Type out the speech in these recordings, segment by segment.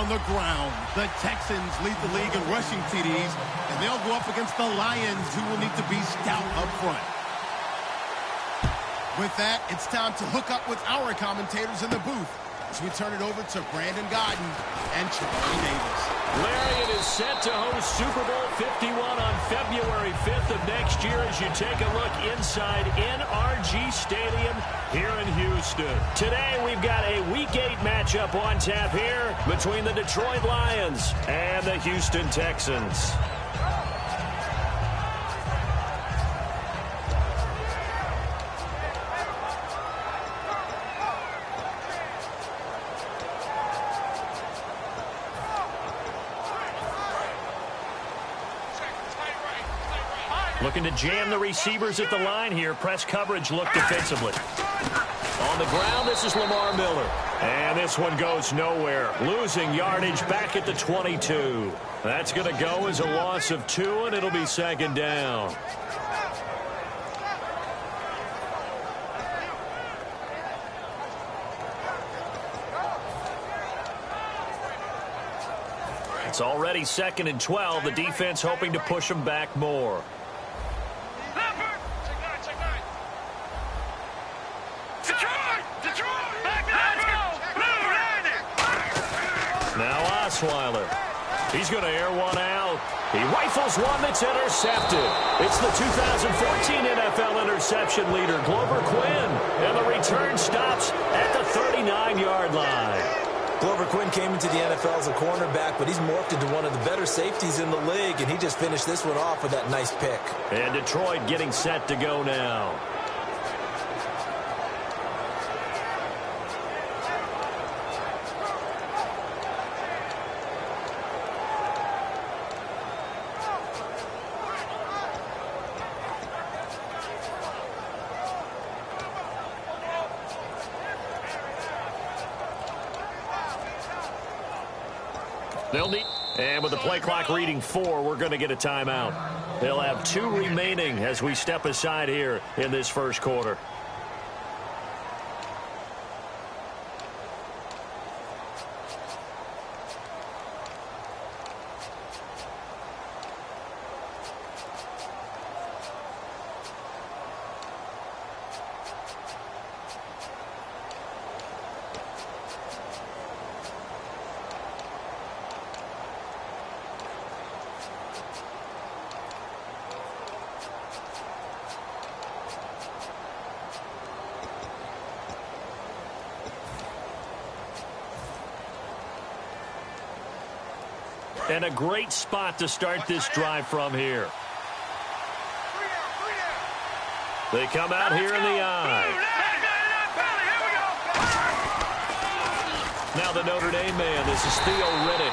on the ground. The Texans lead the league in rushing TDs, and they'll go up against the Lions, who will need to be stout up front. With that, it's time to hook up with our commentators in the booth as we turn it over to Brandon Godden and Charlie Davis. Larry, it is set to host Super Bowl 51 on February 5th of next year as you take a look inside NRG Stadium here in Houston. Today, we've got a Week 8 matchup on tap here between the Detroit Lions and the Houston Texans. Looking to jam the receivers at the line here. Press coverage look defensively. On the ground, this is Lamar Miller. And this one goes nowhere. Losing yardage back at the 22. That's going to go as a loss of 2, and it'll be second down. It's already 2nd and 12. The defense hoping to push them back more. Osweiler. He's going to air one out. He rifles one that's intercepted. It's the 2014 NFL interception leader, Glover Quinn. And the return stops at the 39-yard line. Glover Quinn came into the NFL as a cornerback, but he's morphed into one of the better safeties in the league, and he just finished this one off with that nice pick. And Detroit getting set to go now. And with the play clock reading 4, we're going to get a timeout. They'll have 2 remaining as we step aside here in this first quarter. And a great spot to start this drive from here. They come out here in the eye. Now the Notre Dame man, this is Theo Riddick.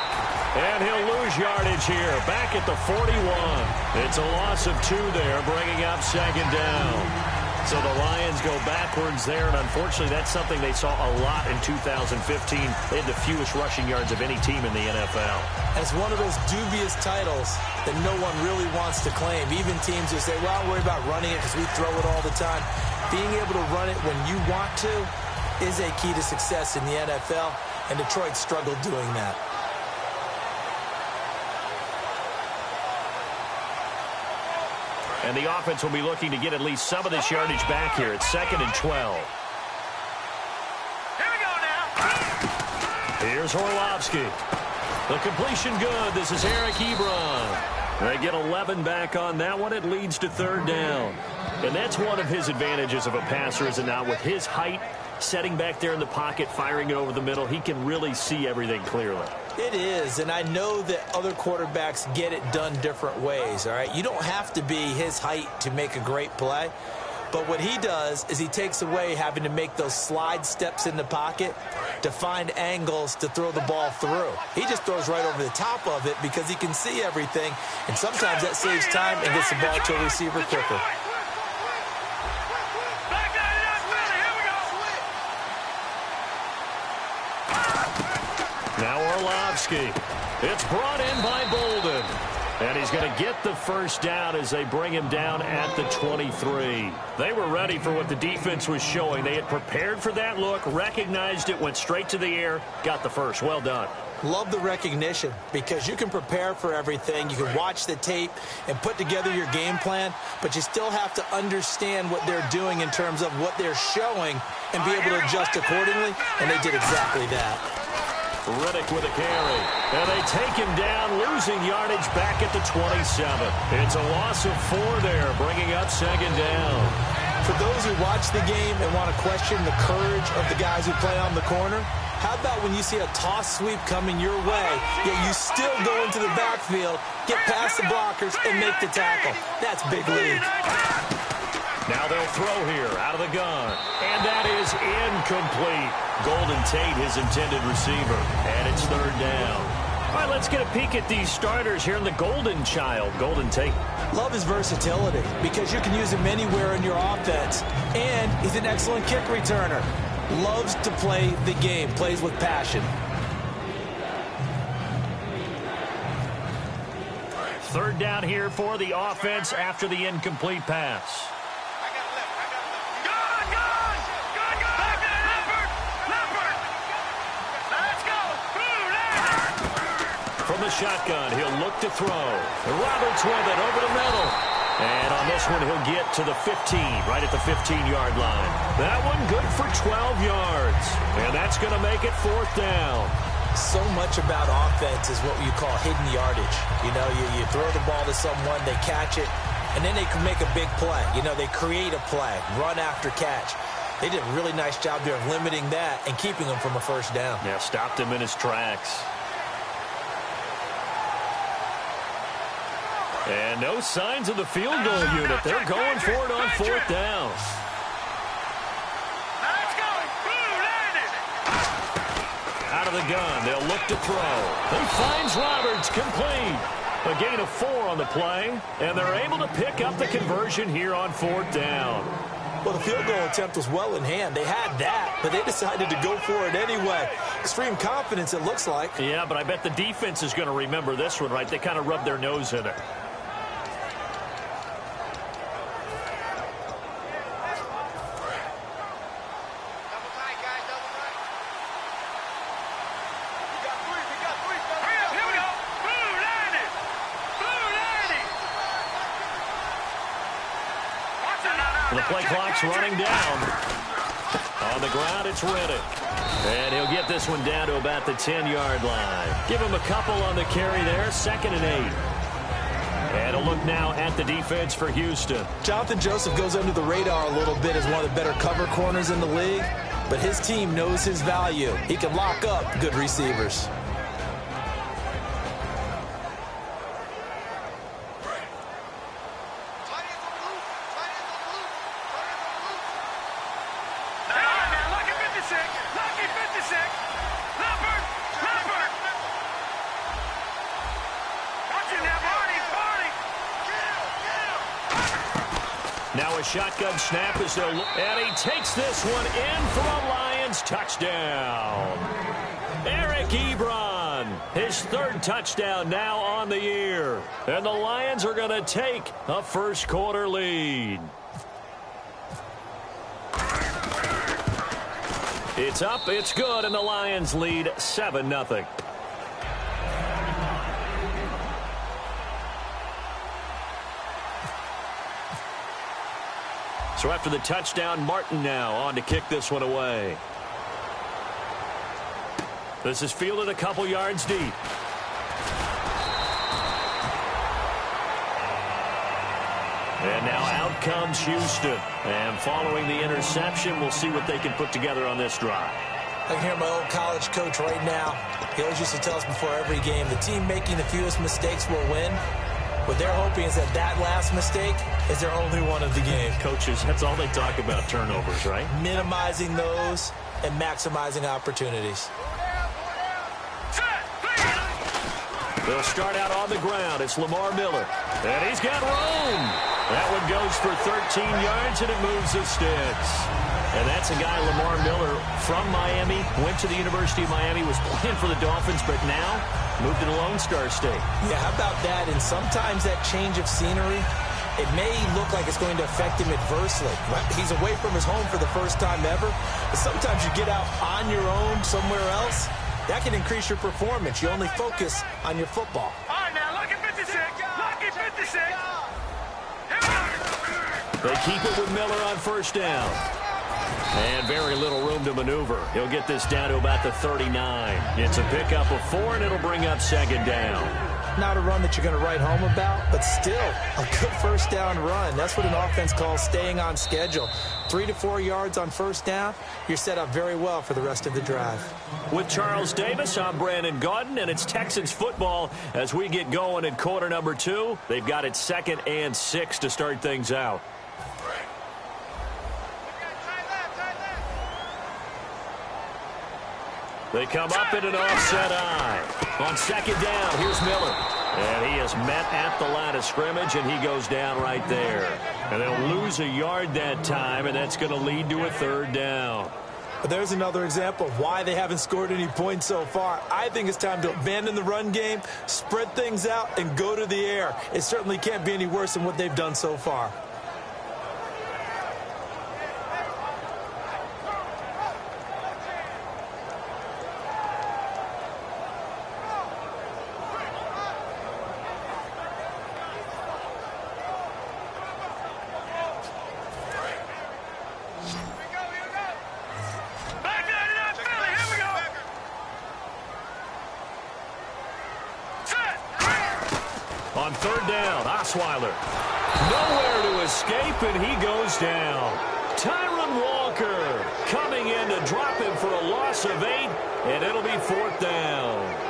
And he'll lose yardage here, back at the 41. It's a loss of 2 there, bringing up second down. So the Lions go backwards there, and unfortunately that's something they saw a lot in 2015. They had the fewest rushing yards of any team in the NFL. And it's one of those dubious titles that no one really wants to claim. Even teams who say, well, I'll worry about running it because we throw it all the time. Being able to run it when you want to is a key to success in the NFL, and Detroit struggled doing that. And the offense will be looking to get at least some of this yardage back here. It's 2nd and 12. Here we go now. Here's Orlovsky. The completion good. This is Eric Ebron. They get 11 back on that one. It leads to 3rd down. And that's one of his advantages of a passer, is it not? With his height, setting back there in the pocket, firing it over the middle, he can really see everything clearly. It is, and I know that other quarterbacks get it done different ways, all right? You don't have to be his height to make a great play, but what he does is he takes away having to make those slide steps in the pocket to find angles to throw the ball through. He just throws right over the top of it because he can see everything, and sometimes that saves time and gets the ball to a receiver quicker. Now Orlovsky. It's brought in by Bolden. And he's going to get the first down as they bring him down at the 23. They were ready for what the defense was showing. They had prepared for that look, recognized it, went straight to the air, got the first. Well done. Love the recognition because you can prepare for everything. You can watch the tape and put together your game plan, but you still have to understand what they're doing in terms of what they're showing and be able to adjust accordingly, and they did exactly that. Riddick with a carry, and they take him down, losing yardage back at the 27. It's a loss of 4 there, bringing up second down. For those who watch the game and want to question the courage of the guys who play on the corner, how about when you see a toss sweep coming your way, yet you still go into the backfield, get past the blockers, and make the tackle? That's big league. Now they'll throw here out of the gun, and that is incomplete. Golden Tate, his intended receiver, and it's third down. All right, let's get a peek at these starters here in the Golden Child, Golden Tate. Love his versatility because you can use him anywhere in your offense, and he's an excellent kick returner. Loves to play the game, plays with passion. Third down here for the offense after the incomplete pass. From the shotgun, he'll look to throw. Roberts with it over the middle. And on this one, he'll get to the 15, right at the 15-yard line. That one good for 12 yards. And that's going to make it fourth down. So much about offense is what you call hidden yardage. You know, you throw the ball to someone, they catch it, and then they can make a big play. You know, they create a play, run after catch. They did a really nice job there of limiting that and keeping him from a first down. Yeah, stopped him in his tracks. And no signs of the field goal unit. They're going for it on fourth down. Out of the gun, they'll look to throw. He finds Roberts, complete. A gain of 4 on the play, and they're able to pick up the conversion here on fourth down. Well, the field goal attempt was well in hand. They had that, but they decided to go for it anyway. Extreme confidence, it looks like. Yeah, but I bet the defense is going to remember this one, right? They kind of rubbed their nose in it. The play clock's running down. On the ground, it's Riddick. And he'll get this one down to about the 10-yard line. Give him a couple on the carry there, 2nd and 8. And a look now at the defense for Houston. Jonathan Joseph goes under the radar a little bit as one of the better cover corners in the league, but his team knows his value. He can lock up good receivers. Now a shotgun snap as they'll look, and he takes this one in for a Lions touchdown. Eric Ebron, his 3rd touchdown now on the year. And the Lions are going to take a first-quarter lead. It's up, it's good, and the Lions lead 7-0. So after the touchdown, Martin now on to kick this one away. This is fielded a couple yards deep. And now out comes Houston. And following the interception, we'll see what they can put together on this drive. I can hear my old college coach right now. He always used to tell us before every game, the team making the fewest mistakes will win. What they're hoping is that last mistake is their only one of the game. Coaches, that's all they talk about, turnovers, right? Minimizing those and maximizing opportunities. They'll start out on the ground. It's Lamar Miller. And he's got room. That one goes for 13 yards, and it moves the sticks. And that's a guy, Lamar Miller, from Miami, went to the University of Miami, was playing for the Dolphins, but now moved to the Lone Star State. Yeah, how about that? And sometimes that change of scenery, it may look like it's going to affect him adversely. He's away from his home for the first time ever. But sometimes you get out on your own somewhere else, that can increase your performance. You only focus on your football. All right, now, look at 56. Look at 56. They keep it with Miller on first down. And very little room to maneuver. He'll get this down to about the 39. It's a pickup of 4, and it'll bring up second down. Not a run that you're going to write home about, but still a good first down run. That's what an offense calls staying on schedule. 3 to 4 yards on first down, you're set up very well for the rest of the drive. With Charles Davis, I'm Brandon Gaudin, and it's Texans football as we get going in quarter number 2. They've got it 2nd and 6 to start things out. They come up in an offset eye. On second down, here's Miller. And he is met at the line of scrimmage, and he goes down right there. And they'll lose a yard that time, and that's going to lead to a third down. But there's another example of why they haven't scored any points so far. I think it's time to abandon the run game, spread things out, and go to the air. It certainly can't be any worse than what they've done so far. On third down, Osweiler. Nowhere to escape, and he goes down. Tyron Walker coming in to drop him for a loss of 8, and it'll be 4th down.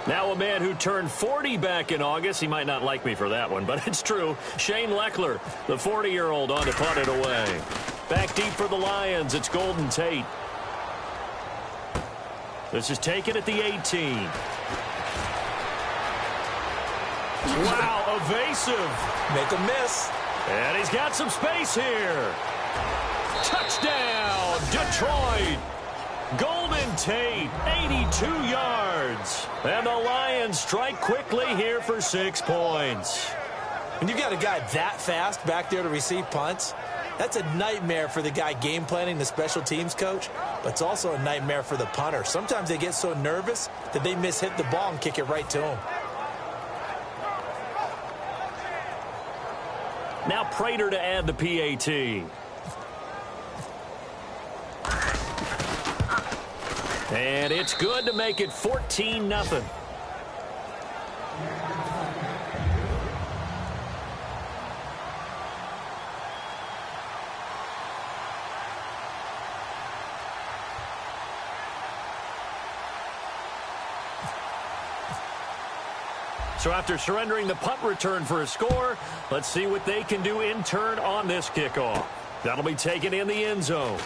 Now a man who turned 40 back in August. He might not like me for that one, but it's true. Shane Leckler, the 40-year-old, on to punt it away. Back deep for the Lions, it's Golden Tate. This is taken at the 18. Wow, evasive. Make a miss. And he's got some space here. Touchdown, Detroit. Golden Tate, 82 yards. And the Lions strike quickly here for 6 points. When you've got a guy that fast back there to receive punts, that's a nightmare for the guy game planning, the special teams coach, but it's also a nightmare for the punter. Sometimes they get so nervous that they mishit the ball and kick it right to him. Now Prater to add the PAT. And it's good to make it 14-0. So after surrendering the punt return for a score, let's see what they can do in turn on this kickoff. That'll be taken in the end zone.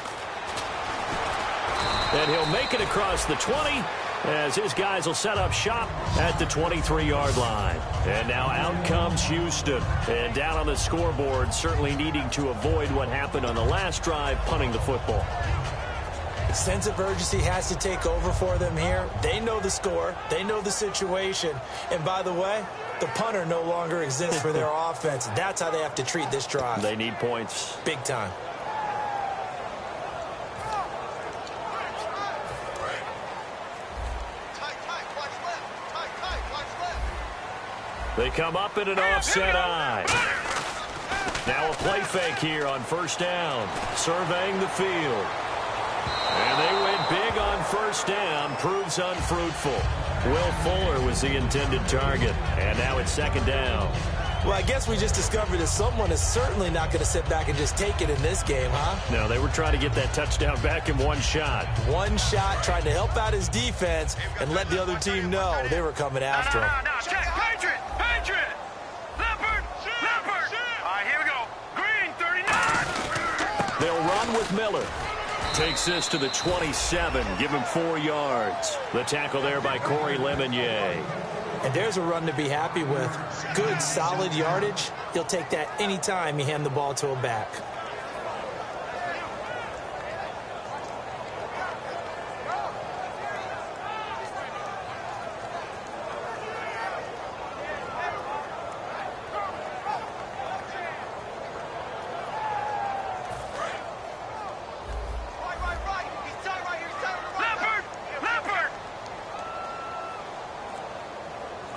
And he'll make it across the 20 as his guys will set up shop at the 23-yard line. And now out comes Houston. And down on the scoreboard, certainly needing to avoid what happened on the last drive, punting the football. Sense of urgency has to take over for them here. They know the score. They know the situation. And by the way, the punter no longer exists for their offense. That's how they have to treat this drive. They need points. Big time. They come up in an offset eye. Now a play fake here on first down. Surveying the field. And they went big on first down. Proves unfruitful. Will Fuller was the intended target. And now it's second down. Well, I guess we just discovered that someone is certainly not going to sit back and just take it in this game, huh? No, they were trying to get that touchdown back in one shot. One shot, trying to help out his defense and let the other team know they were coming after him. No, check. Patriot! Patriot! Leopard! Leopard! All right, here we go. Green, 39. They'll run with Miller. Takes this to the 27. Give him 4 yards. The tackle there by Corey Lemonnier. And there's a run to be happy with. Good, solid yardage. He'll take that anytime you hand the ball to a back.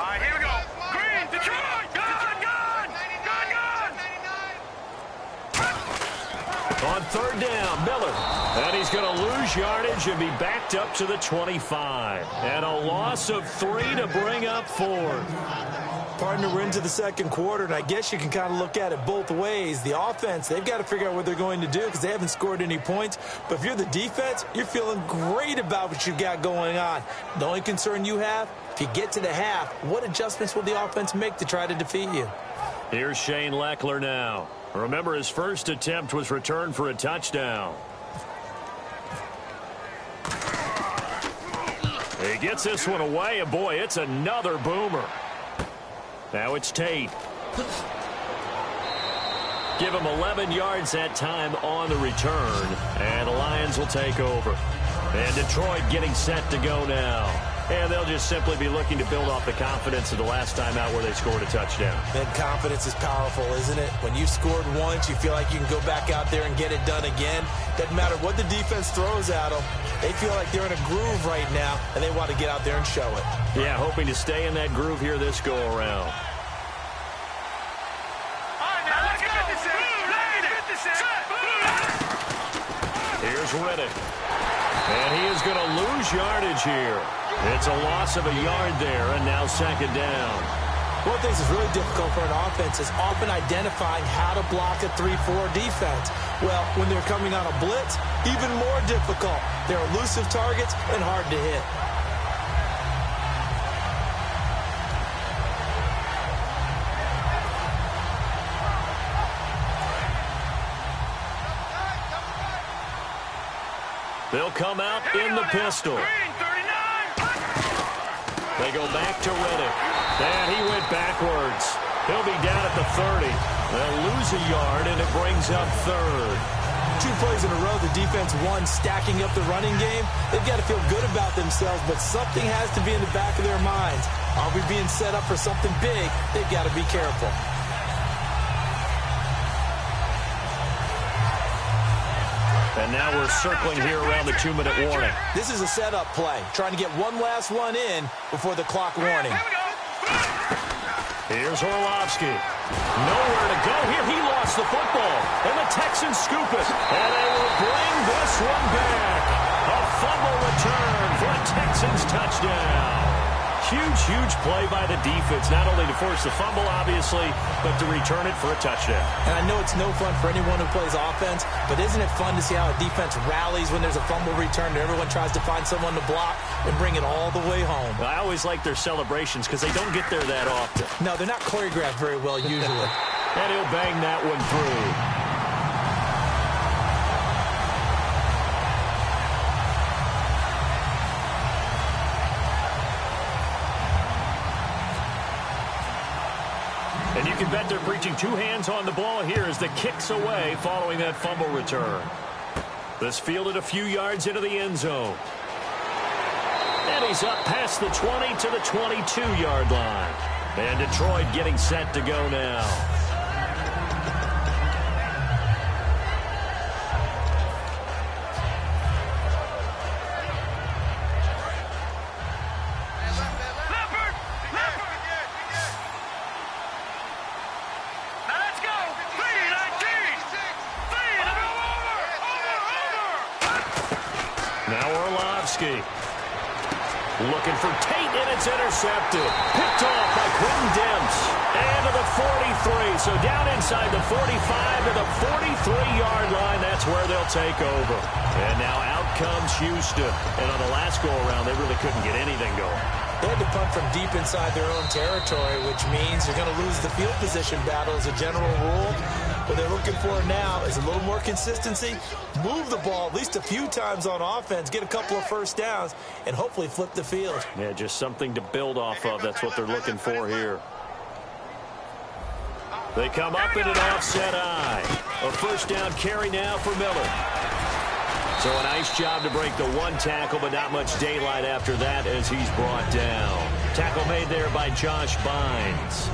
right, here we go. Green, Detroit. Gun. On third down, Miller. And he's going to lose yardage and be backed up to the 25. And a loss of 3 to bring up 4. Partner, we're into the second quarter, and I guess you can kind of look at it both ways. The offense, they've got to figure out what they're going to do because they haven't scored any points. But if you're the defense, you're feeling great about what you've got going on. The only concern you have, if you get to the half, what adjustments will the offense make to try to defeat you? Here's Shane Leckler now. Remember, his first attempt was returned for a touchdown. He gets this one away, and boy, it's another boomer. Now it's Tate. Give him 11 yards that time on the return, and the Lions will take over. And Detroit getting set to go now. And they'll just simply be looking to build off the confidence of the last time out where they scored a touchdown. That confidence is powerful, isn't it? When you've scored once, you feel like you can go back out there and get it done again. Doesn't matter what the defense throws at them. They feel like they're in a groove right now, and they want to get out there and show it. Yeah, hoping to stay in that groove here this go-around. Here's Riddick. And he is going to lose yardage here. It's a loss of a yard there, and now second down. One of the things that's really difficult for an offense is often identifying how to block a 3-4 defense. Well, when they're coming on a blitz, even more difficult. They're elusive targets and hard to hit. They'll come out in the pistol. They go back to Riddick. And he went backwards. He'll be down at the 30. They'll lose a yard, and it brings up third. 2 plays in a row, the defense won, stacking up the running game. They've got to feel good about themselves, but something has to be in the back of their minds. Are we being set up for something big? They've got to be careful. And now we're circling here around the 2-minute warning. This is a setup play, trying to get one last one in before the clock warning. Here's Orlovsky. Nowhere to go here. He lost the football. And the Texans scoop it. And they will bring this one back. A fumble return for a Texans touchdown. Huge play by the defense, not only to force the fumble, obviously, but to return it for a touchdown. And I know it's no fun for anyone who plays offense, but isn't it fun to see how a defense rallies when there's a fumble return and everyone tries to find someone to block and bring it all the way home? I always like their celebrations because they don't get there that often. No, they're not choreographed very well usually. And he'll bang that one through. And you can bet they're preaching 2 hands on the ball here as the kick's away following that fumble return. This fielded a few yards into the end zone. And he's up past the 20 to the 22-yard line. And Detroit getting set to go now. Looking for Tate, and it's intercepted. Picked off by Quentin Demps. And to the 43. So down inside the 45 to the 43-yard line. That's where they'll take over. And now out comes Houston. And on the last go-around, they really couldn't get anything going. They had to punt from deep inside their own territory, which means you're going to lose the field position battle as a general rule. What they're looking for now is a little more consistency, move the ball at least a few times on offense, get a couple of first downs, and hopefully flip the field. Yeah, just something to build off of. That's what they're looking for here. They come up in an offset eye. A first down carry now for Miller. So a nice job to break the 1 tackle, but not much daylight after that as he's brought down. Tackle made there by Josh Bynes.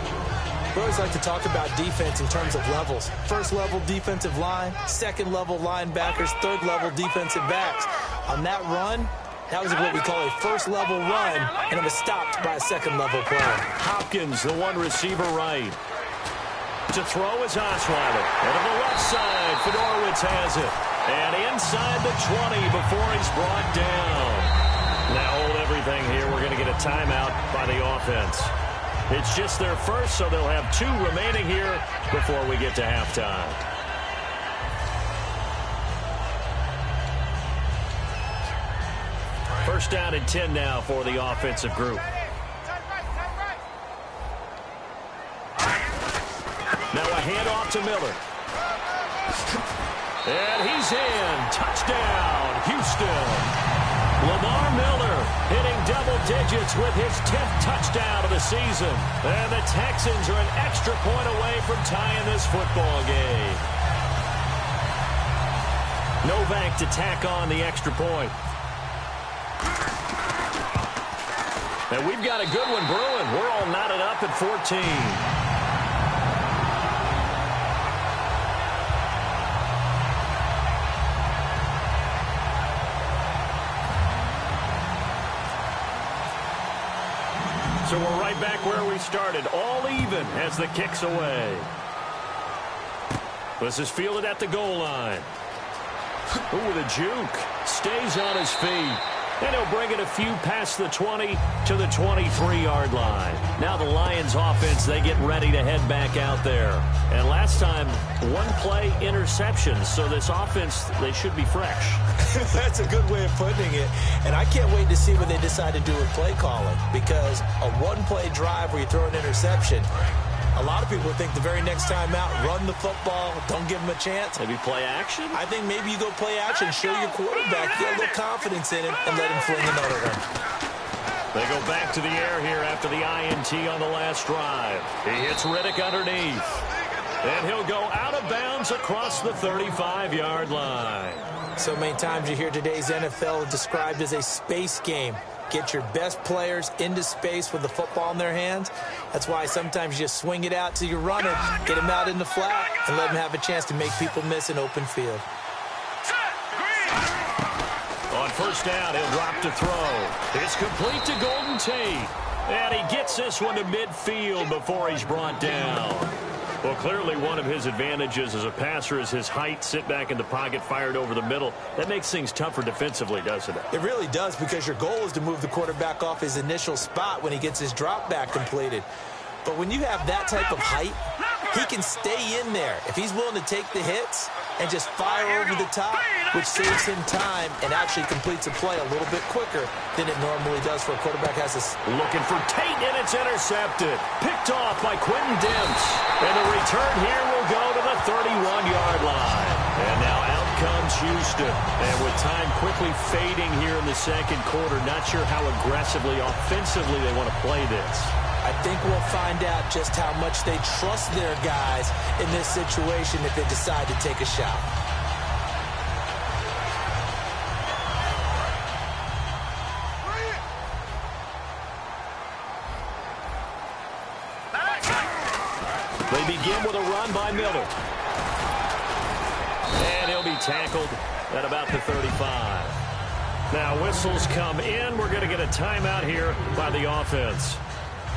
We always like to talk about defense in terms of levels. First level defensive line, second level linebackers, third level defensive backs. On that run, That was what we call a first-level run, and it was stopped by a second-level play. Hopkins, the one receiver right. To throw is Osweiler. And on the left side, Fedorowicz has it. And inside the 20 before he's brought down. Now hold everything here. We're going to get a timeout by the offense. It's just their first, so they'll have 2 remaining here before we get to halftime. First down and 10 now for the offensive group. Now a handoff to Miller. And he's in. Touchdown, Houston. Lamar Miller hitting double digits with his 10th touchdown of the season. And the Texans are an extra point away from tying this football game. Novak to tack on the extra point. And we've got a good one brewing. We're all knotted up at 14. So we're right back where we started, all even as the kick's away. This is fielded at the goal line. Ooh, with a juke. Stays on his feet. And he'll bring it a few past the 20 to the 23-yard line. Now the Lions offense, they get ready to head back out there. And last time, 1-play interceptions. So this offense, they should be fresh. That's a good way of putting it. And I can't wait to see what they decide to do with play calling. Because a 1-play drive where you throw an interception, a lot of people think the very next time out, run the football, don't give him a chance. Maybe play action? I think maybe you go play action, show your quarterback, get a little confidence in him, and let him fling another one. They go back to the air here after the INT on the last drive. He hits Riddick underneath. And he'll go out of bounds across the 35-yard line. So many times you hear today's NFL described as a space game. Get your best players into space with the football in their hands. That's why sometimes you just swing it out to your runner, get him out in the flat, and let him have a chance to make people miss an open field. On first down, he'll drop to throw. It's complete to Golden Tate. And he gets this one to midfield before he's brought down. Well, clearly one of his advantages as a passer is his height. Sit back in the pocket, fired over the middle. That makes things tougher defensively, doesn't it? It really does, because your goal is to move the quarterback off his initial spot when he gets his drop back completed. But when you have that type of height, he can stay in there. If he's willing to take the hits and just fire over the top, which saves him time and actually completes a play a little bit quicker than it normally does for a quarterback. Looking for Tate, and it's intercepted. Picked off by Quentin Demps. And the return here will go to the 31-yard line. And now out comes Houston. And with time quickly fading here in the second quarter, not sure how aggressively, offensively they want to play this. I think we'll find out just how much they trust their guys in this situation if they decide to take a shot. They begin with a run by Miller. And he'll be tackled at about the 35. Now whistles come in. We're going to get a timeout here by the offense.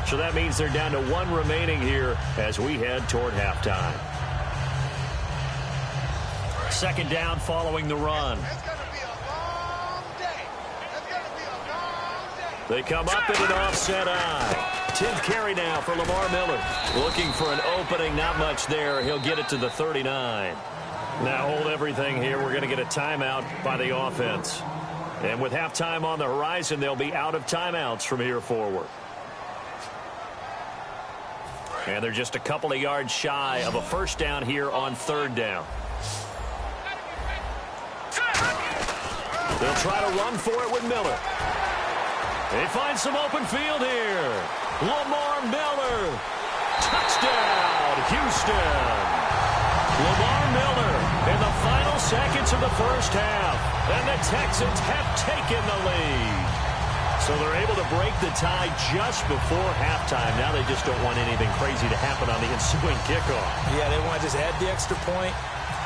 So that means they're down to 1 remaining here as we head toward halftime. Second down following the run. They come up in an offset eye. 10th carry now for Lamar Miller. Looking for an opening, not much there. He'll get it to the 39. Now hold everything here. We're going to get a timeout by the offense. And with halftime on the horizon, they'll be out of timeouts from here forward. And they're just a couple of yards shy of a first down here on third down. They'll try to run for it with Miller. They find some open field here. Lamar Miller. Touchdown, Houston. Lamar Miller in the final seconds of the first half. And the Texans have taken the lead. So they're able to break the tie just before halftime. Now they just don't want anything crazy to happen on the ensuing kickoff. Yeah, they want to just add the extra point,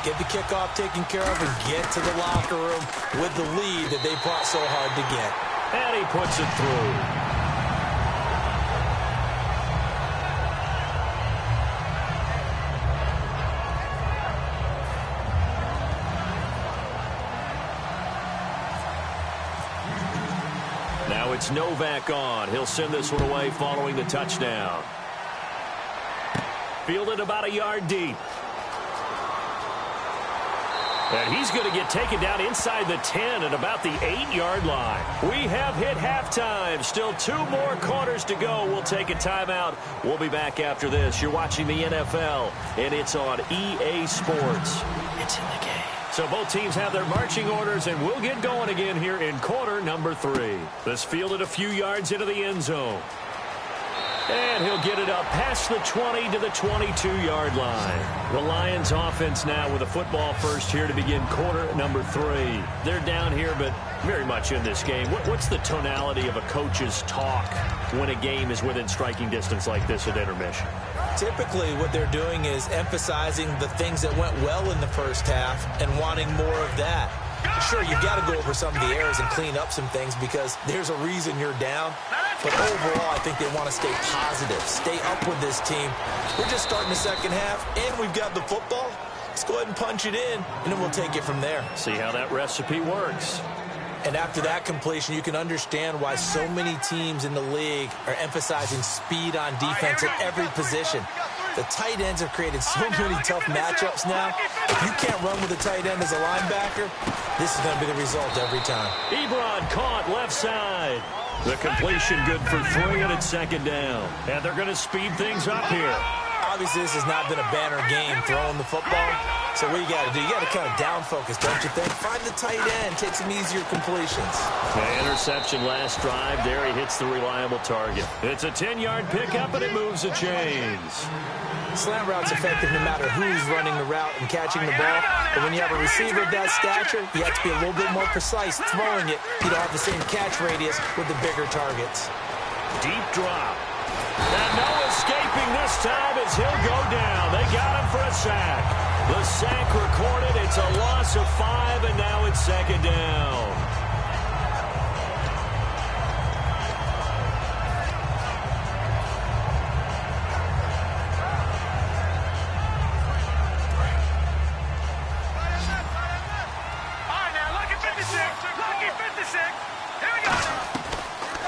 get the kickoff taken care of, and get to the locker room with the lead that they fought so hard to get. And he puts it through. Now it's Novak on. He'll send this one away following the touchdown. Fielded about a yard deep. And he's going to get taken down inside the 10 at about the 8-yard line. We have hit halftime. Still 2 more quarters to go. We'll take a timeout. We'll be back after this. You're watching the NFL, and it's on EA Sports. It's in the game. So both teams have their marching orders, and we'll get going again here in quarter number 3. This fielded a few yards into the end zone. And he'll get it up past the 20 to the 22-yard line. The Lions offense now with a football first here to begin quarter number 3. They're down here, but very much in this game. What's the tonality of a coach's talk when a game is within striking distance like this at intermission? Typically, what they're doing is emphasizing the things that went well in the first half and wanting more of that. Sure, you've got to go over some of the errors and clean up some things because there's a reason you're down. But overall, I think they want to stay positive, stay up with this team. We're just starting the second half, and we've got the football. Let's go ahead and punch it in, and then we'll take it from there. See how that recipe works. And after that completion, you can understand why so many teams in the league are emphasizing speed on defense at every position. The tight ends have created so many tough matchups now. If you can't run with a tight end as a linebacker, this is going to be the result every time. Ebron caught left side. The completion good for 3, and it's second down. And they're going to speed things up here. Obviously, this has not been a banner game throwing the football. So what you got to do, you got to kind of down focus, don't you think? Find the tight end, take some easier completions. The interception last drive. There he hits the reliable target. It's a 10-yard pickup, and it moves the chains. Slant route's effective no matter who's running the route and catching the ball. But when you have a receiver of that stature, you have to be a little bit more precise throwing it. You don't have the same catch radius with the bigger targets. Deep drop. And no escaping this time as he'll go down. They got him for a sack. The sack recorded. It's a loss of 5, and now it's second down.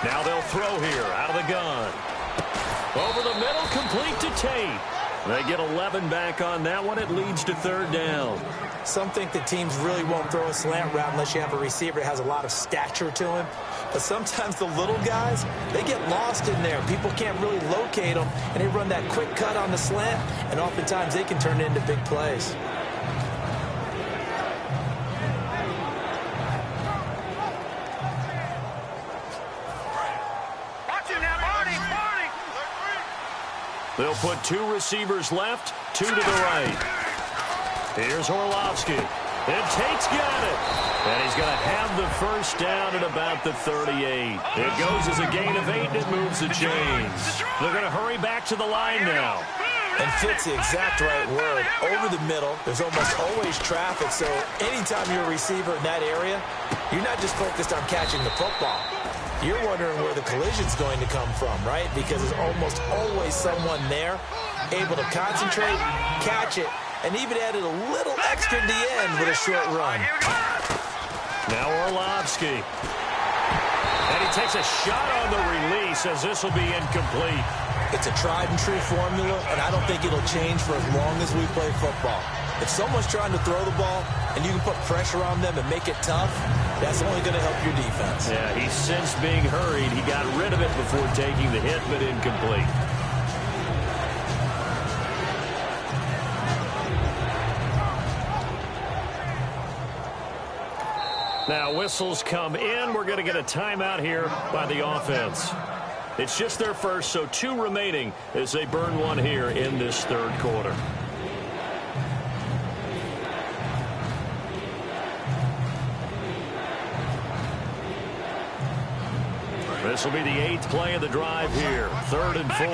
Now they'll throw here out of the gun. Over the middle, complete to Tate. They get 11 back on that one. It leads to third down. Some think that teams really won't throw a slant route unless you have a receiver that has a lot of stature to him. But sometimes the little guys, they get lost in there. People can't really locate them, and they run that quick cut on the slant, and oftentimes they can turn it into big plays. They'll put 2 receivers left, 2 to the right. Here's Orlovsky. And Tate's got it. And he's going to have the first down at about the 38. It goes as a gain of 8, and it moves the chains. They're going to hurry back to the line now. And fit's the exact right word. Over the middle, there's almost always traffic, so anytime you're a receiver in that area, you're not just focused on catching the football. You're wondering where the collision's going to come from, right? Because there's almost always someone there able to concentrate, catch it, and even added a little extra at the end with a short run. Now Orlovsky. And he takes a shot on the release as this will be incomplete. It's a tried-and-true formula, and I don't think it'll change for as long as we play football. If someone's trying to throw the ball and you can put pressure on them and make it tough, that's only going to help your defense. Yeah, he sensed being hurried. He got rid of it before taking the hit, but incomplete. Now whistles come in. We're going to get a timeout here by the offense. It's just their first, so 2 remaining as they burn one here in this third quarter. This will be the 8th play of the drive here. 3rd and 4.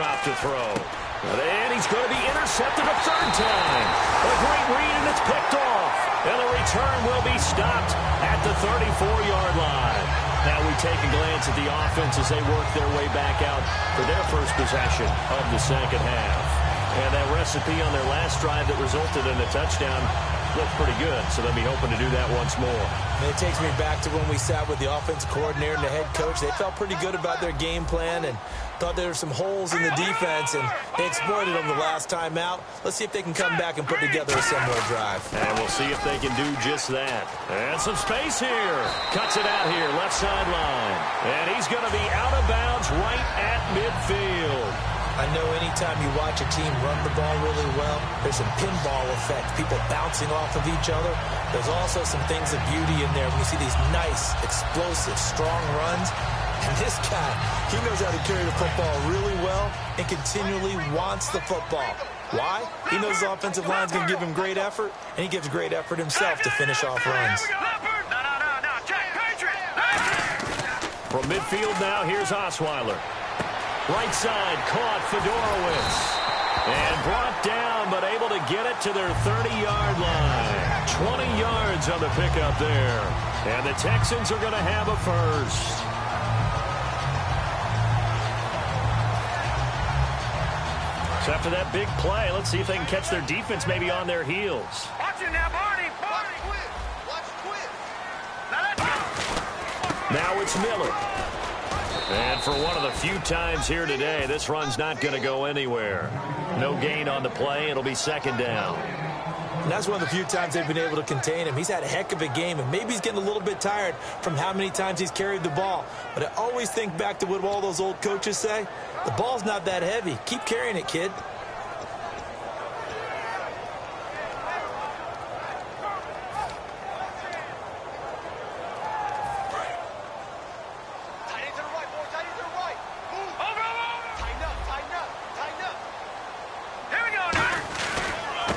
drop to throw. And he's going to be intercepted a third time. A great read, and it's picked off. And the return will be stopped at the 34-yard line. Now we take a glance at the offense as they work their way back out for their first possession of the second half. And that recipe on their last drive that resulted in a touchdown looked pretty good, so they'll be hoping to do that once more. And it takes me back to when we sat with the offensive coordinator and the head coach. They felt pretty good about their game plan and thought there were some holes in the defense, and they exploited them the last time out. Let's see if they can come back and put together a similar drive. And we'll see if they can do just that. And some space here. Cuts it out here, left sideline. And he's going to be out of bounds right at midfield. I know anytime you watch a team run the ball really well, there's some pinball effect, people bouncing off of each other. There's also some things of beauty in there when you see these nice, explosive, strong runs. And this guy, he knows how to carry the football really well and continually wants the football. Why? He knows the offensive line's going to give him great effort, and he gives great effort himself to finish off runs. From midfield now, here's Osweiler. Right side, caught Fedorowicz. And brought down, but able to get it to their 30-yard line. 20 yards on the pickup there. And the Texans are going to have a first. So after that big play, let's see if they can catch their defense maybe on their heels. Watch it now, Barney. Watch Quinn. Now it's Miller. And for one of the few times here today, this run's not going to go anywhere. No gain on the play. It'll be second down. And that's one of the few times they've been able to contain him. He's had a heck of a game, and maybe he's getting a little bit tired from how many times he's carried the ball. But I always think back to what all those old coaches say. The ball's not that heavy. Keep carrying it, kid.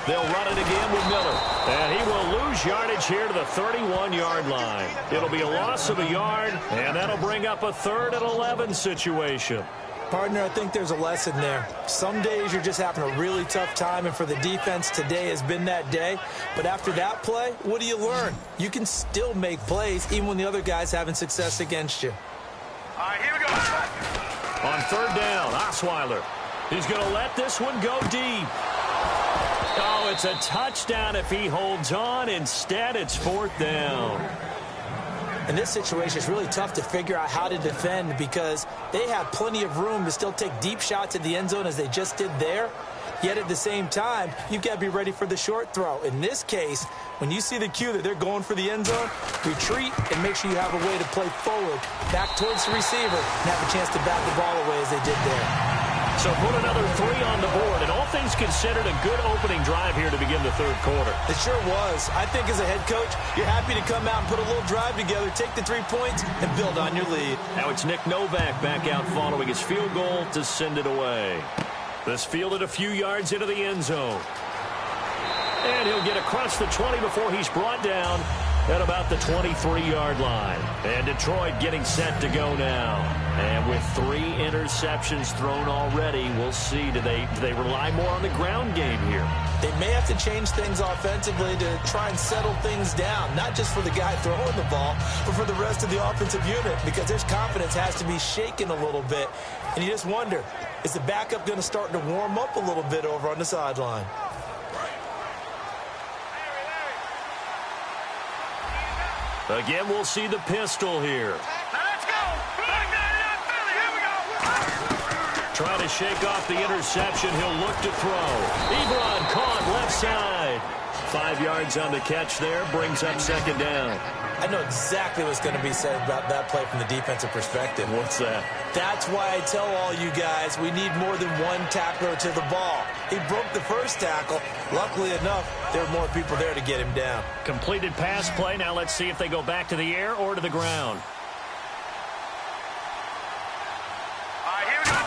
They'll run it again with Miller. And he will lose yardage here to the 31-yard line. It'll be a loss of a yard, and that'll bring up a 3rd and 11 situation. Partner, I think there's a lesson there. Some days you're just having a really tough time, and for the defense, today has been that day. But after that play, what do you learn? You can still make plays even when the other guy's having success against you. All right, here we go. On 3rd down, Osweiler. He's going to let this one go deep. Oh, it's a touchdown if he holds on. Instead, it's 4th down. In this situation, it's really tough to figure out how to defend because they have plenty of room to still take deep shots at the end zone as they just did there. Yet at the same time, you've got to be ready for the short throw. In this case, when you see the cue that they're going for the end zone, retreat and make sure you have a way to play forward, back towards the receiver, and have a chance to bat the ball away as they did there. So put another 3 on the board, and all things considered, a good opening drive here to begin the 3rd quarter. It sure was. I think as a head coach, you're happy to come out and put a little drive together, take the 3 points, and build on your lead. Now it's Nick Novak back out following his field goal to send it away. This fielded a few yards into the end zone. And he'll get across the 20 before he's brought down at about the 23-yard line. And Detroit getting set to go now. And with 3 interceptions thrown already, we'll see. Do they rely more on the ground game here? They may have to change things offensively to try and settle things down, not just for the guy throwing the ball, but for the rest of the offensive unit, because their confidence has to be shaken a little bit. And you just wonder, is the backup going to start to warm up a little bit over on the sideline? Again, we'll see the pistol here. Let's go. Here we go. Trying to shake off the interception. He'll look to throw. Ebron caught left side. 5 yards on the catch there. Brings up 2nd down. I know exactly what's going to be said about that play from the defensive perspective. What's that? That's why I tell all you guys we need more than one tackler to the ball. He broke the first tackle. Luckily enough, there were more people there to get him down. Completed pass play. Now let's see if they go back to the air or to the ground. All right, here we go.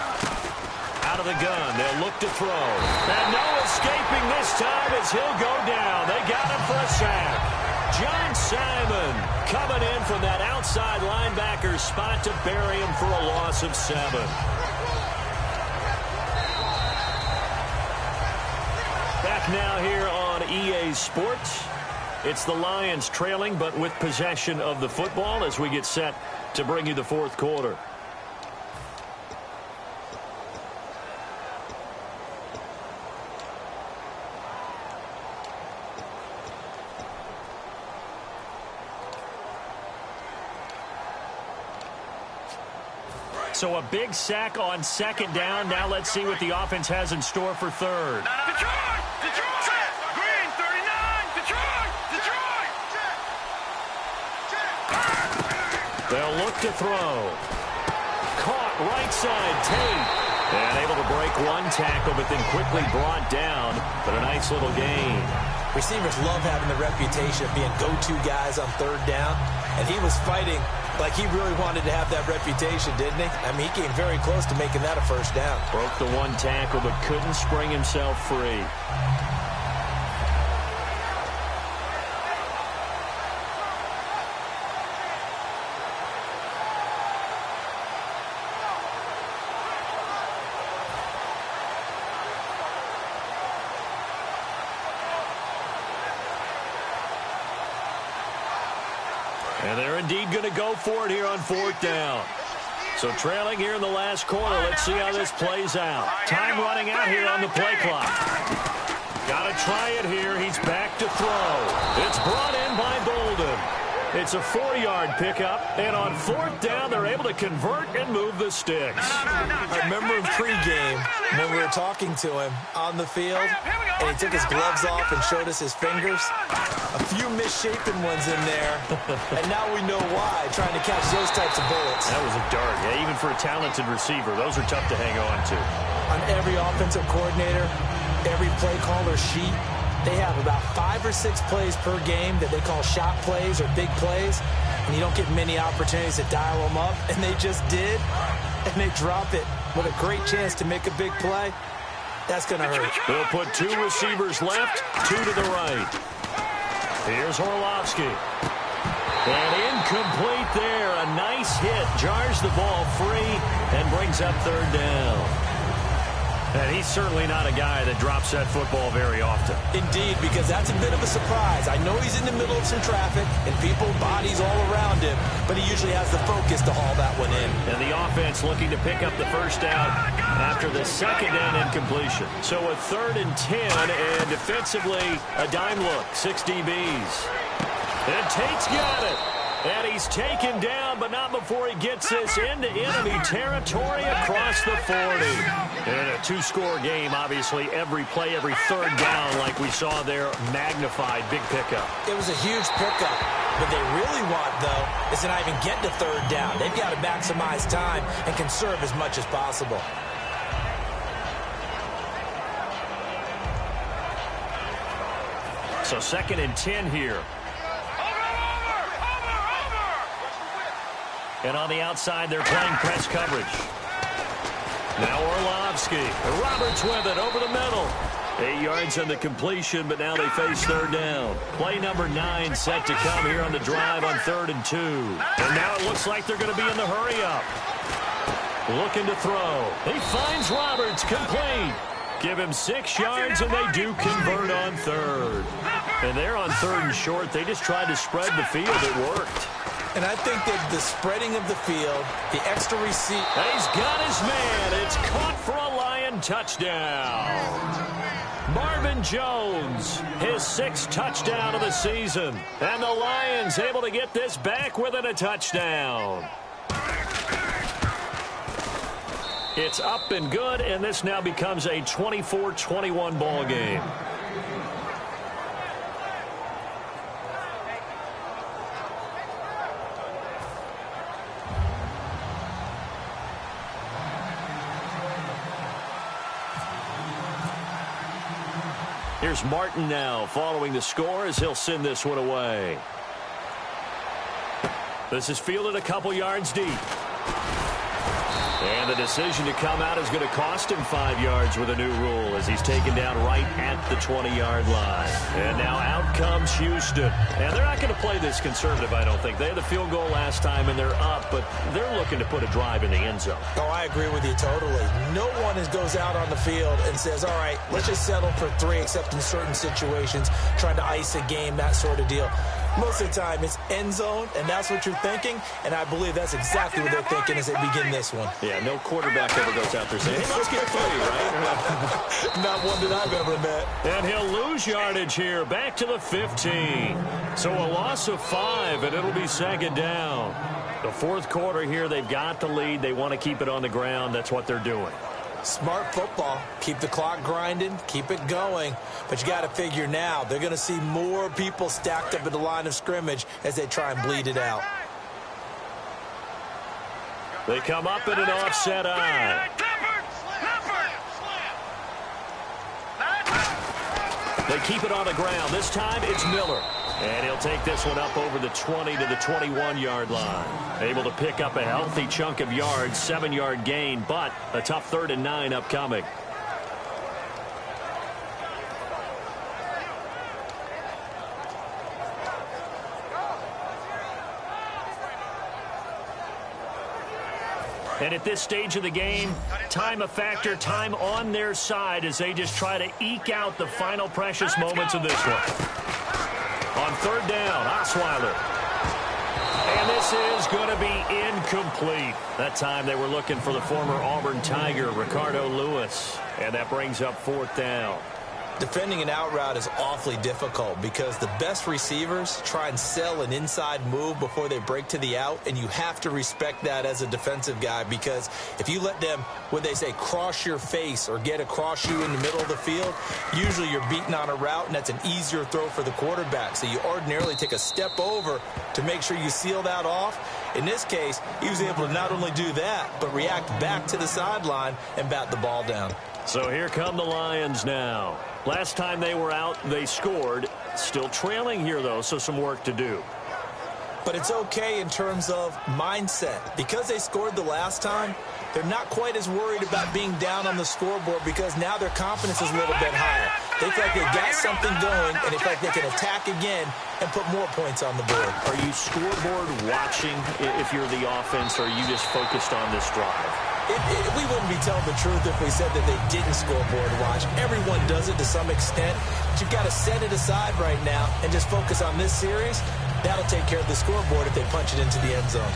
Out of the gun. They'll look to throw. And no escaping this time as he'll go down. They got him for a sack. John Simon coming in from that outside linebacker spot to bury him for a loss of 7. back now here on EA Sports. It's the Lions trailing, but with possession of the football as we get set to bring you the fourth quarter. So a big sack on second down. Now let's see what the offense has in store for third. Detroit! Detroit! Green, 39! Detroit! Detroit! They'll look to throw. Caught right side, Tate. And able to break one tackle, but then quickly brought down. But a nice little gain. Receivers love having the reputation of being go-to guys on third down. And he was fighting like he really wanted to have that reputation, didn't he? I mean, he came very close to making that a first down. Broke the one tackle, but couldn't spring himself free. And they're indeed going to go for it here on fourth down. So trailing here in the last quarter. Let's see how this plays out. Time running out here on the play clock. Got to try it here. He's back to throw. It's brought in by Bolden. It's a 4-yard pickup. And on fourth down, they're able to convert and move the sticks. I remember in pregame when we were talking to him on the field, and he took his gloves off and showed us his fingers. A few misshapen ones in there, and now we know why, trying to catch those types of bullets. That was a dart. Yeah, even for a talented receiver, those are tough to hang on to. On every offensive coordinator, every play caller sheet, they have about 5 or 6 plays per game that they call shot plays or big plays, and you don't get many opportunities to dial them up, and they just did, and they drop it with a great chance to make a big play. That's going to hurt. They'll put 2 receivers left, 2 to the right. Here's Orlovsky. And incomplete there. A nice hit. Jars the ball free and brings up third down. And he's certainly not a guy that drops that football very often. Indeed, because that's a bit of a surprise. I know he's in the middle of some traffic and people, bodies all around him, but he usually has the focus to haul that one in. And the offense looking to pick up the first down after the second down incompletion. So a 3rd and 10, and defensively, a dime look, 6 DBs. And Tate's got it. And he's taken down, but not before he gets this into enemy territory across the 40. And a 2-score game, obviously, every play, every third down, like we saw there, magnified, big pickup. It was a huge pickup. What they really want, though, is to not even get to third down. They've got to maximize time and conserve as much as possible. So 2nd and 10 here. And on the outside, they're playing press coverage. Now Orlovsky. Roberts with it over the middle. 8 yards on the completion, but now they face third down. Play number 9 set to come here on the drive on 3rd and 2. And now it looks like they're going to be in the hurry-up. Looking to throw. He finds Roberts, complete. Give him 6 yards, and they do convert on 3rd. And they're on 3rd and short. They just tried to spread the field. It worked. And I think that the spreading of the field, the extra receipt. He's got his man. It's caught for a Lion touchdown. Marvin Jones, his 6th touchdown of the season. And the Lions able to get this back within a touchdown. It's up and good, and this now becomes a 24-21 ball game. Here's Martin now following the score as he'll send this one away. This is fielded a couple yards deep. And the decision to come out is going to cost him 5 yards with a new rule as he's taken down right at the 20-yard line. And now out comes Houston. And they're not going to play this conservative, I don't think. They had the field goal last time, and they're up, but they're looking to put a drive in the end zone. Oh, I agree with you totally. No one goes out on the field and says, all right, let's just settle for 3, except in certain situations, trying to ice a game, that sort of deal. Most of the time, it's end zone, and that's what you're thinking, and I believe that's exactly what they're thinking as they begin this one. Yeah, no quarterback ever goes out there saying, hey, let's get 3, right? Not one that I've ever met. And he'll lose yardage here, back to the 15. So a loss of 5, and it'll be second down. The fourth quarter here, they've got the lead. They want to keep it on the ground. That's what they're doing. Smart football. Keep the clock grinding, keep it going. But you got to figure now, they're going to see more people stacked up at the line of scrimmage as they try and bleed it out. They come up in an offset eye. They keep it on the ground. This time it's Miller. And he'll take this one up over the 20 to the 21-yard line. Able to pick up a healthy chunk of yards, 7-yard gain, but a tough 3rd and 9 upcoming. And at this stage of the game, time a factor, time on their side as they just try to eke out the final precious moments of this one. On 3rd down, Osweiler. And this is going to be incomplete. That time they were looking for the former Auburn Tiger, Ricardo Lewis. And that brings up 4th down. Defending an out route is awfully difficult because the best receivers try and sell an inside move before they break to the out, and you have to respect that as a defensive guy because if you let them, what they say, cross your face or get across you in the middle of the field, usually you're beaten on a route, and that's an easier throw for the quarterback. So you ordinarily take a step over to make sure you seal that off. In this case, he was able to not only do that, but react back to the sideline and bat the ball down. So here come the Lions now. Last time they were out, they scored. Still trailing here, though, so some work to do. But it's okay in terms of mindset. Because they scored the last time, they're not quite as worried about being down on the scoreboard because now their confidence is a little bit higher. They feel like they've got something going, and they feel like they can attack again and put more points on the board. Are you scoreboard watching if you're the offense, or are you just focused on this drive? We wouldn't be telling the truth if we said that they didn't scoreboard watch. Everyone does it to some extent. But you've got to set it aside right now and just focus on this series. That'll take care of the scoreboard if they punch it into the end zone.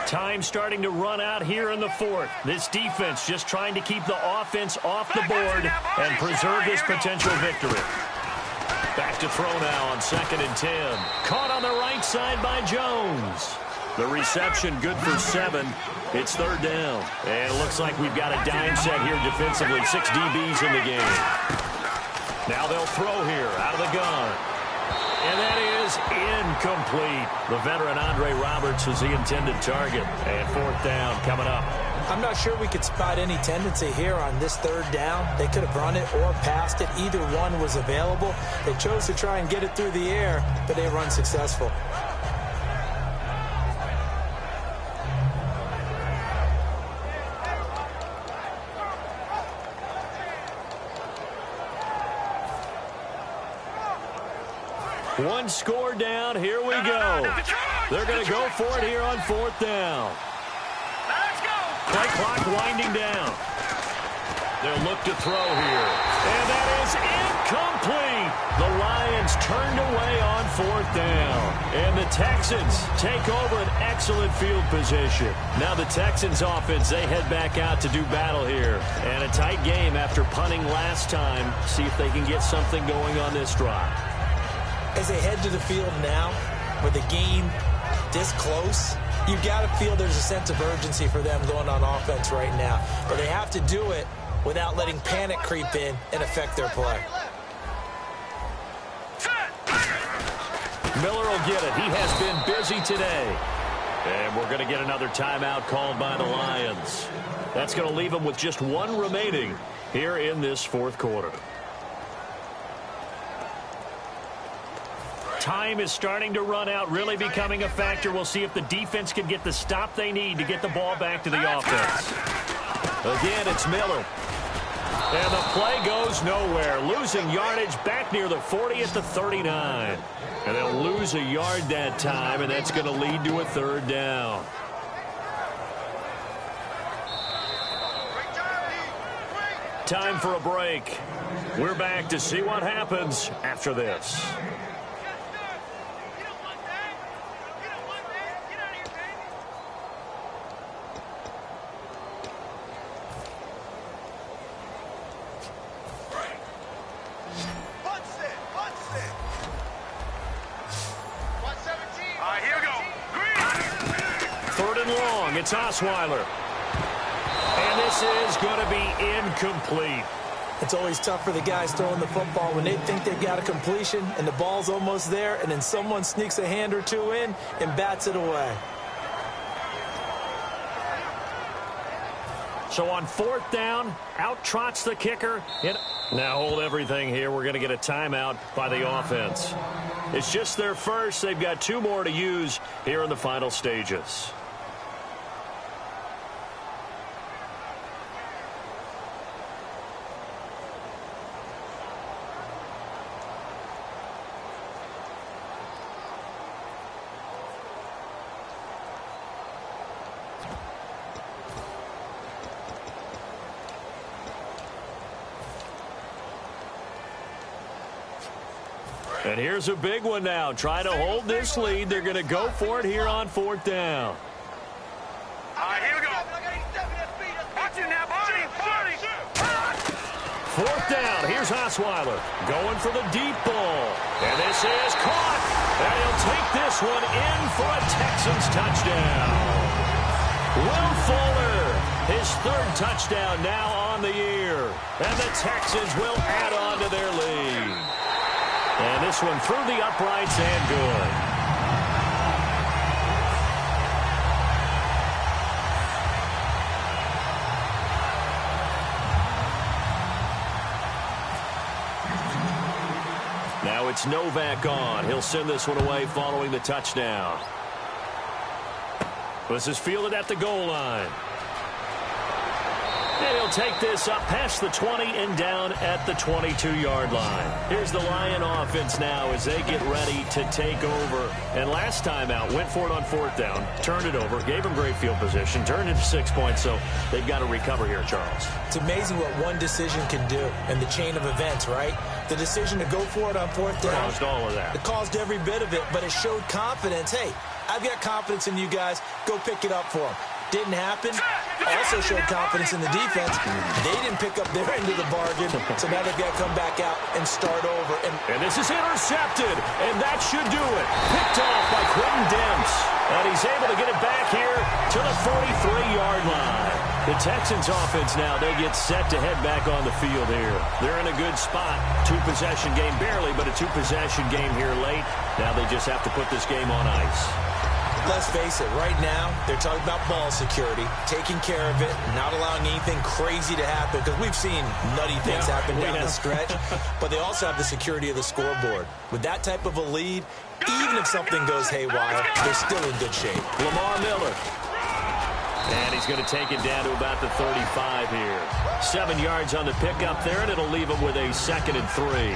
Time starting to run out here in the fourth. This defense just trying to keep the offense off the board and preserve this potential victory. Back to throw now on 2nd and 10. Caught on the right side by Jones. The reception good for 7. It's 3rd down. And it looks like we've got a dime set here defensively. 6 DBs in the game. Now they'll throw here out of the gun. And that is incomplete. The veteran Andre Roberts was the intended target. And 4th down coming up. I'm not sure we could spot any tendency here on this 3rd down. They could have run it or passed it. Either one was available. They chose to try and get it through the air, but they were unsuccessful. One score down. Here we go. They're going to go for it here on 4th down. Play clock winding down. They'll look to throw here. And that is incomplete. The Lions turned away on 4th down. And the Texans take over an excellent field position. Now the Texans offense, they head back out to do battle here. And a tight game after punting last time. See if they can get something going on this drive. As they head to the field now, with the game this close, you've got to feel there's a sense of urgency for them going on offense right now. But they have to do it without letting panic creep in and affect their play. Miller will get it. He has been busy today. And we're going to get another timeout called by the Lions. That's going to leave them with just 1 remaining here in this 4th quarter. Time is starting to run out, really becoming a factor. We'll see if the defense can get the stop they need to get the ball back to the offense. Again, it's Miller. And the play goes nowhere. Losing yardage back near the 40 at the 39. And they'll lose a yard that time, and that's going to lead to a third down. Time for a break. We're back to see what happens after this. Third and long. It's Osweiler. And this is going to be incomplete. It's always tough for the guys throwing the football when they think they've got a completion and the ball's almost there, and then someone sneaks a hand or two in and bats it away. So on fourth down, out trots the kicker. Now hold everything here. We're going to get a timeout by the offense. It's just their first. They've got 2 more to use here in the final stages. And here's a big one now. Try to hold this lead. They're going to go for it here on fourth down. Here we go. Watch it now, Barney. Fourth down. Here's Osweiler going for the deep ball. And this is caught. And he'll take this one in for a Texans touchdown. Will Fuller, his 3rd touchdown now on the year. And the Texans will add on to their lead. And this one through the uprights and good. Now it's Novak on. He'll send this one away following the touchdown. This is fielded at the goal line. And he'll take this up past the 20 and down at the 22-yard line. Here's the Lion offense now as they get ready to take over. And last time out, went for it on fourth down, turned it over, gave them great field position, turned it to 6 points, so they've got to recover here, Charles. It's amazing what one decision can do in the chain of events, right? The decision to go for it on fourth down. Caused all of that. It caused every bit of it, but it showed confidence. Hey, I've got confidence in you guys. Go pick it up for them. Didn't happen. Also showed confidence in the defense. They didn't pick up their end of the bargain, so now they've got to come back out and start over. And this is intercepted, and that should do it. Picked off by Quentin Demps, and he's able to get it back here to the 43-yard line. The Texans offense now, they get set to head back on the field here. They're in a good spot. 2-possession game barely, but a 2-possession game here late. Now they just have to put this game on ice. Let's face it, right now, they're talking about ball security, taking care of it, not allowing anything crazy to happen, because we've seen nutty things happen down the stretch, but they also have the security of the scoreboard. With that type of a lead, even if something goes haywire, they're still in good shape. Lamar Miller. And he's going to take it down to about the 35 here. 7 yards on the pickup there, and it'll leave him with a 2nd and 3.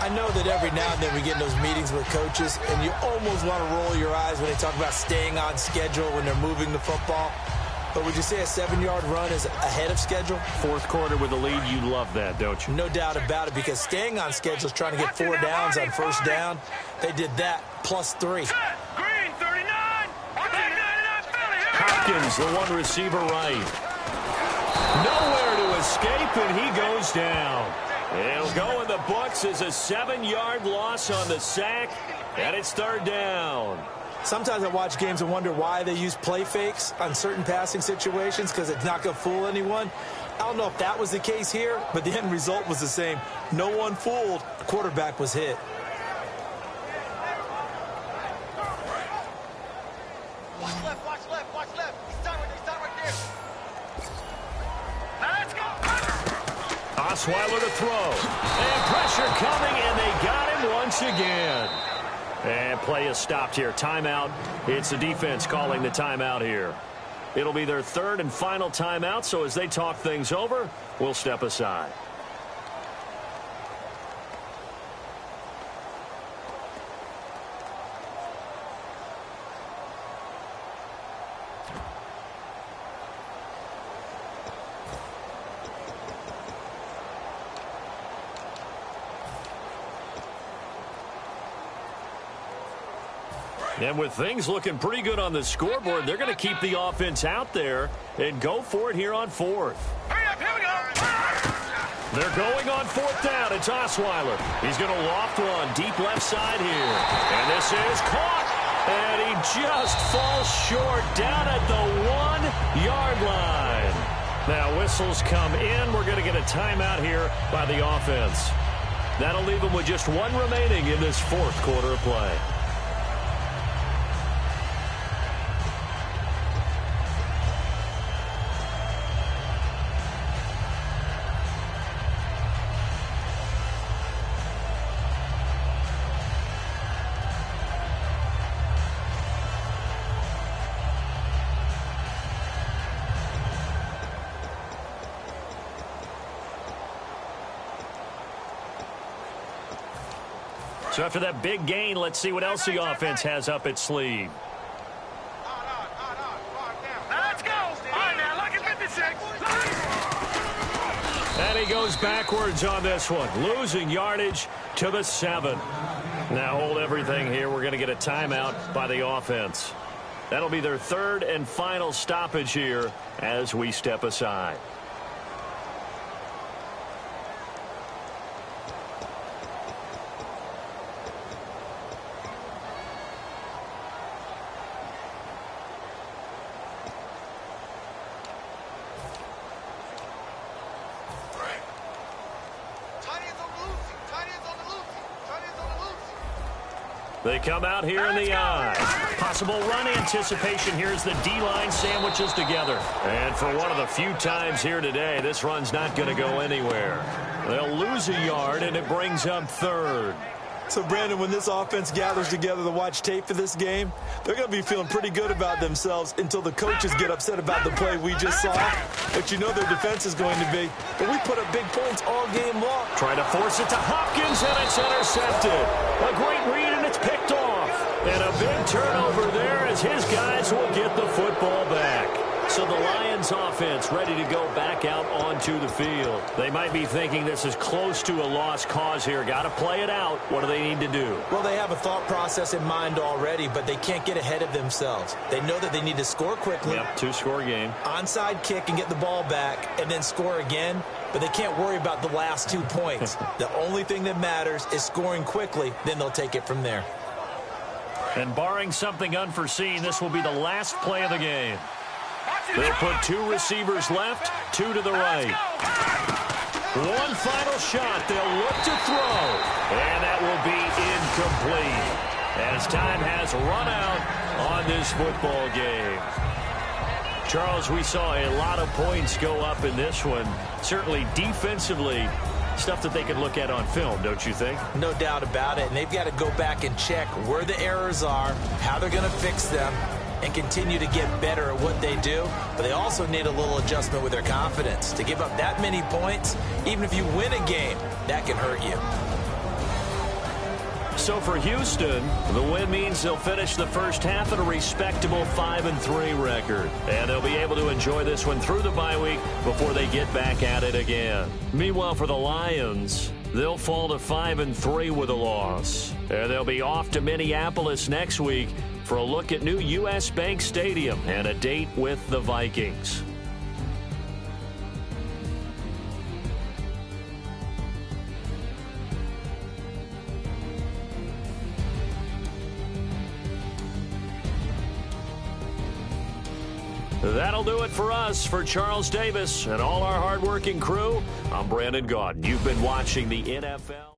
I know that every now and then we get in those meetings with coaches, and you almost want to roll your eyes when they talk about staying on schedule when they're moving the football. But would you say a 7-yard run is ahead of schedule? Fourth quarter with a lead, you love that, don't you? No doubt about it, because staying on schedule is trying to get 4 downs on first down. They did that, plus 3. Green, 39. Hopkins, the one receiver right. Nowhere to escape, and he goes down. It'll go in the books as a 7-yard loss on the sack, and it's third down. Sometimes I watch games and wonder why they use play fakes on certain passing situations, because it's not going to fool anyone. I don't know if that was the case here, but the end result was the same. No one fooled. The quarterback was hit. Watch left. He's done right there. Now let's go. Osweiler to throw. And pressure coming, and they got him once again. And play is stopped here. Timeout. It's the defense calling the timeout here. It'll be their third and final timeout, so as they talk things over, we'll step aside. And with things looking pretty good on the scoreboard, they're going to keep the offense out there and go for it here on fourth. Hurry up, here we go. They're going on fourth down. It's Osweiler. He's going to loft one deep left side here. And this is caught. And he just falls short down at the 1-yard line. Now whistles come in. We're going to get a timeout here by the offense. That'll leave them with just one remaining in this fourth quarter of play. So after that big gain, let's see what else the offense has up its sleeve. Now let's go. All right, now, look at 56. And he goes backwards on this one, losing yardage to the 7. Now hold everything here. We're going to get a timeout by the offense. That'll be their third and final stoppage here as we step aside. They come out here in the eye. Possible run anticipation. Here's the D-line sandwiches together. And for one of the few times here today, this run's not going to go anywhere. They'll lose a yard, and it brings up third. So, Brandon, when this offense gathers together to watch tape for this game, they're going to be feeling pretty good about themselves until the coaches get upset about the play we just saw. But you know their defense is going to be. But we put up big points all game long. Trying to force it to Hopkins, and it's intercepted. A great read, and it's picked off. And a big turnover there as his guys will get the football back. So the Lions offense ready to go back out onto the field. They might be thinking this is close to a lost cause here. Got to play it out. What do they need to do? Well, they have a thought process in mind already, but they can't get ahead of themselves. They know that they need to score quickly. Yep, 2-score game. Onside kick and get the ball back and then score again. But they can't worry about the last 2 points. The only thing that matters is scoring quickly. Then they'll take it from there. And barring something unforeseen, this will be the last play of the game. They'll put 2 receivers left, 2 to the right. One final shot. They'll look to throw. And that will be incomplete as time has run out on this football game. Charles, we saw a lot of points go up in this one. Certainly defensively, stuff that they could look at on film, don't you think? No doubt about it. And they've got to go back and check where the errors are, how they're going to fix them, and continue to get better at what they do. But they also need a little adjustment with their confidence. To give up that many points, even if you win a game, that can hurt you. So for Houston, the win means they'll finish the first half at a respectable 5-3 record. And they'll be able to enjoy this one through the bye week before they get back at it again. Meanwhile, for the Lions, they'll fall to 5-3 with a loss. And they'll be off to Minneapolis next week for a look at new U.S. Bank Stadium and a date with the Vikings. That'll do it for us. For Charles Davis and all our hardworking crew, I'm Brandon Gaudin. You've been watching the NFL.